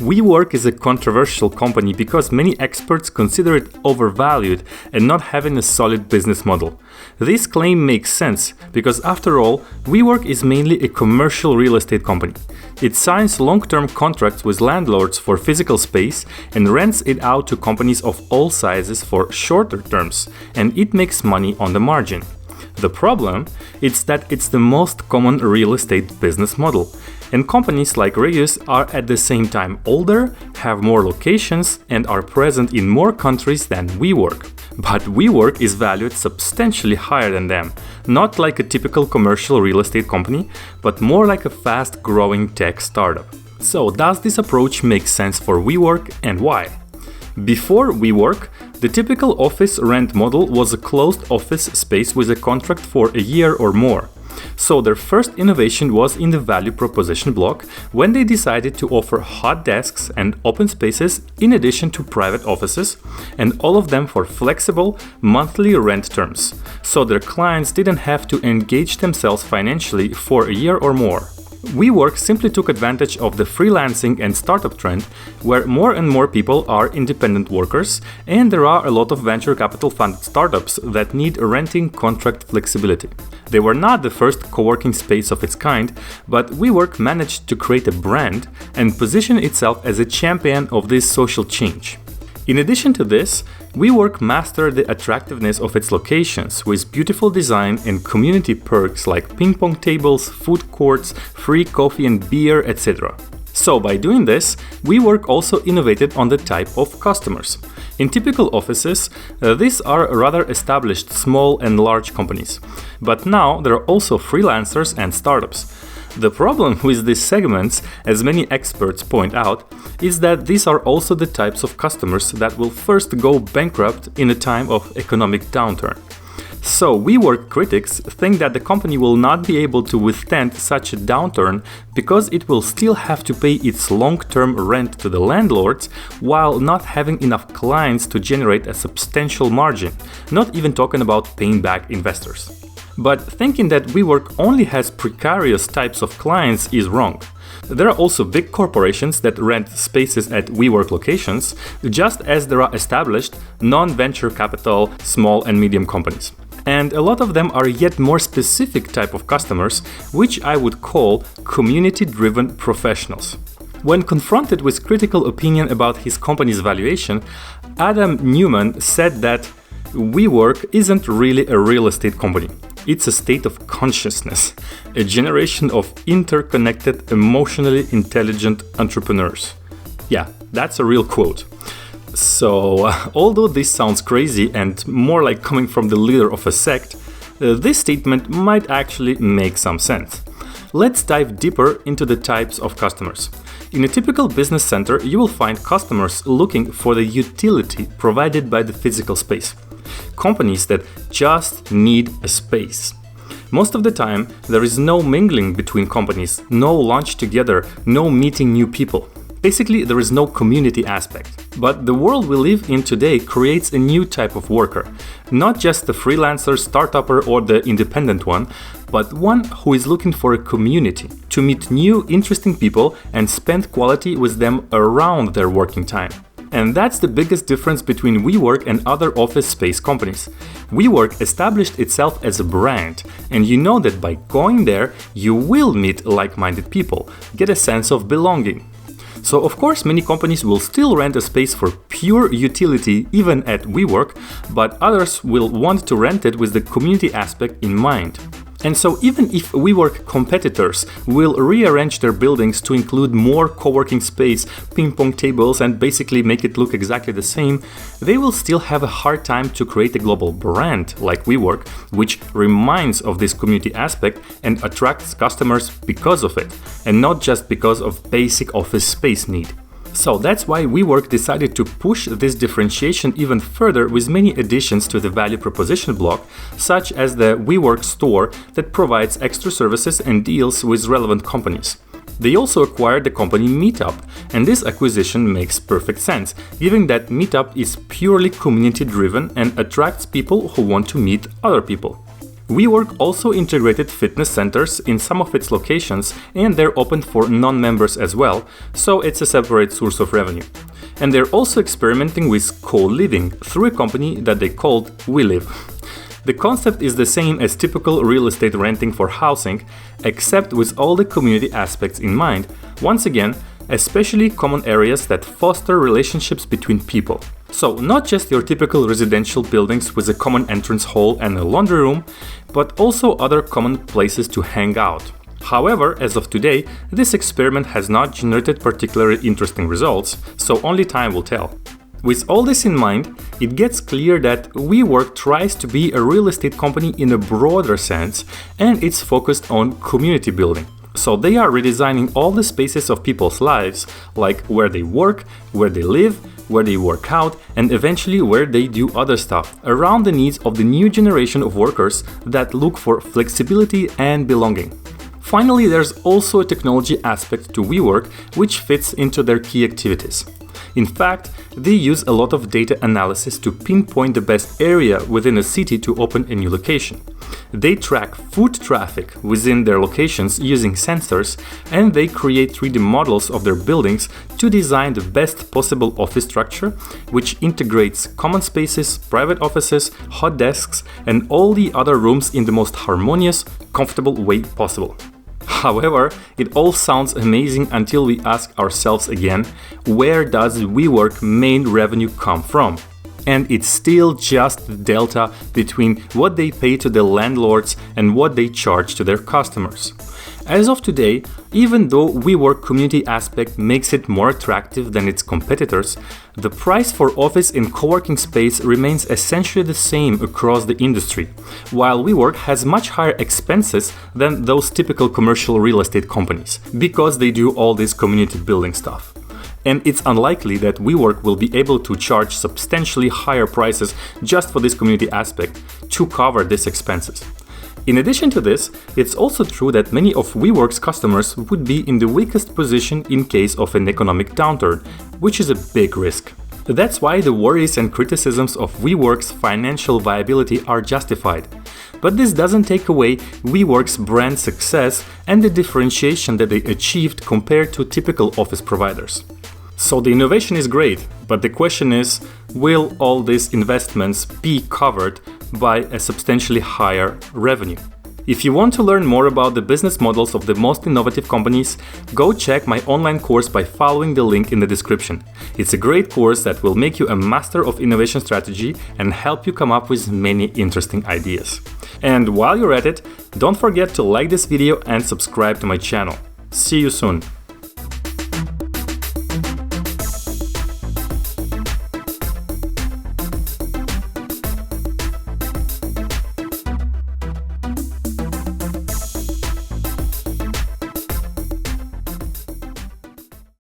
WeWork is a controversial company because many experts consider it overvalued and not having a solid business model. This claim makes sense because, after all, WeWork is mainly a commercial real estate company. It signs long-term contracts with landlords for physical space and rents it out to companies of all sizes for shorter terms, and it makes money on the margin. The problem is that it's the most common real estate business model, and companies like Regus are at the same time older, have more locations, and are present in more countries than WeWork. But WeWork is valued substantially higher than them, not like a typical commercial real estate company, but more like a fast-growing tech startup. So, does this approach make sense for WeWork, and why? Before WeWork, the typical office rent model was a closed office space with a contract for a year or more. So their first innovation was in the value proposition block when they decided to offer hot desks and open spaces in addition to private offices, and all of them for flexible monthly rent terms. So their clients didn't have to engage themselves financially for a year or more. WeWork simply took advantage of the freelancing and startup trend, where more and more people are independent workers, and there are a lot of venture capital funded startups that need renting contract flexibility. They were not the first co-working space of its kind, but WeWork managed to create a brand and position itself as a champion of this social change. In addition to this, WeWork mastered the attractiveness of its locations with beautiful design and community perks like ping pong tables, food courts, free coffee and beer, etc. So by doing this, WeWork also innovated on the type of customers. In typical offices, these are rather established small and large companies. But now there are also freelancers and startups. The problem with these segments, as many experts point out, is that these are also the types of customers that will first go bankrupt in a time of economic downturn. So WeWork critics think that the company will not be able to withstand such a downturn because it will still have to pay its long-term rent to the landlords while not having enough clients to generate a substantial margin, not even talking about paying back investors. But thinking that WeWork only has precarious types of clients is wrong. There are also big corporations that rent spaces at WeWork locations, just as there are established non-venture capital small and medium companies. And a lot of them are yet more specific type of customers, which I would call community-driven professionals. When confronted with critical opinion about his company's valuation, Adam Newman said that WeWork isn't really a real estate company. It's a state of consciousness, a generation of interconnected, emotionally intelligent entrepreneurs. Yeah, that's a real quote. So, although this sounds crazy and more like coming from the leader of a sect, this statement might actually make some sense. Let's dive deeper into the types of customers. In a typical business center, you will find customers looking for the utility provided by the physical space. Companies that just need a space. Most of the time, there is no mingling between companies, no lunch together, no meeting new people. Basically, there is no community aspect. But the world we live in today creates a new type of worker. Not just the freelancer, startupper or the independent one, but one who is looking for a community, to meet new, interesting people and spend quality with them around their working time. And that's the biggest difference between WeWork and other office space companies. WeWork established itself as a brand, and you know that by going there, you will meet like-minded people, get a sense of belonging. So of course many companies will still rent a space for pure utility even at WeWork, but others will want to rent it with the community aspect in mind. And so even if WeWork competitors will rearrange their buildings to include more co-working space, ping pong tables and basically make it look exactly the same, they will still have a hard time to create a global brand like WeWork, which reminds of this community aspect and attracts customers because of it, and not just because of basic office space need. So that's why WeWork decided to push this differentiation even further with many additions to the value proposition block, such as the WeWork store that provides extra services and deals with relevant companies. They also acquired the company Meetup, and this acquisition makes perfect sense, given that Meetup is purely community-driven and attracts people who want to meet other people. WeWork also integrated fitness centers in some of its locations, and they're open for non-members as well, so it's a separate source of revenue. And they're also experimenting with co-living through a company that they called WeLive. The concept is the same as typical real estate renting for housing, except with all the community aspects in mind, once again, especially common areas that foster relationships between people. So not just your typical residential buildings with a common entrance hall and a laundry room, but also other common places to hang out. However, as of today, this experiment has not generated particularly interesting results, so only time will tell. With all this in mind, it gets clear that WeWork tries to be a real estate company in a broader sense, and it's focused on community building. So they are redesigning all the spaces of people's lives, like where they work, where they live, where they work out, and eventually where they do other stuff, around the needs of the new generation of workers that look for flexibility and belonging. Finally, there's also a technology aspect to WeWork which fits into their key activities. In fact, they use a lot of data analysis to pinpoint the best area within a city to open a new location. They track foot traffic within their locations using sensors, and they create 3D models of their buildings to design the best possible office structure, which integrates common spaces, private offices, hot desks, and all the other rooms in the most harmonious, comfortable way possible. However, it all sounds amazing until we ask ourselves again, where does WeWork main revenue come from? And it's still just the delta between what they pay to the landlords and what they charge to their customers. As of today, even though WeWork community aspect makes it more attractive than its competitors, the price for office and co-working space remains essentially the same across the industry, while WeWork has much higher expenses than those typical commercial real estate companies, because they do all this community building stuff. And it's unlikely that WeWork will be able to charge substantially higher prices just for this community aspect to cover these expenses. In addition to this, it's also true that many of WeWork's customers would be in the weakest position in case of an economic downturn, which is a big risk. That's why the worries and criticisms of WeWork's financial viability are justified. But this doesn't take away WeWork's brand success and the differentiation that they achieved compared to typical office providers. So the innovation is great, but the question is, will all these investments be covered by a substantially higher revenue? If you want to learn more about the business models of the most innovative companies, go check my online course by following the link in the description. It's a great course that will make you a master of innovation strategy and help you come up with many interesting ideas. And while you're at it, don't forget to like this video and subscribe to my channel. See you soon!